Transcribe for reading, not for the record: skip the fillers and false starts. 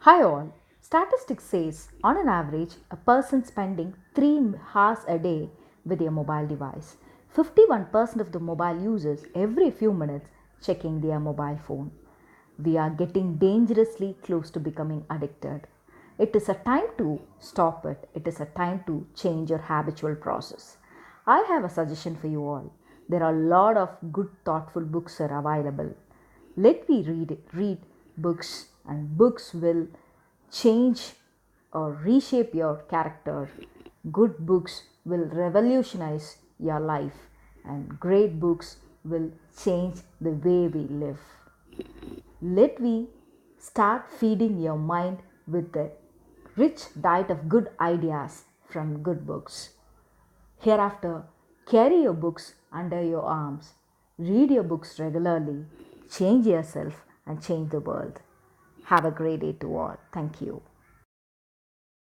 Hi all. Statistics says on an average a person spending 3 hours a day with their mobile device. 51% of the mobile users every few minutes checking their mobile phone. We are getting dangerously close to becoming addicted. It is a time to stop it. It is a time to change your habitual process. I have a suggestion for you all. There are a lot of good thoughtful books are available. Let me read books, and books will change or reshape your character. Good books will revolutionize your life, and great books will change the way we live. Let me start feeding your mind with the rich diet of good ideas from good books. Hereafter, carry your books under your arms. Read your books regularly. Change yourself and change the world. Have a great day to all. Thank you.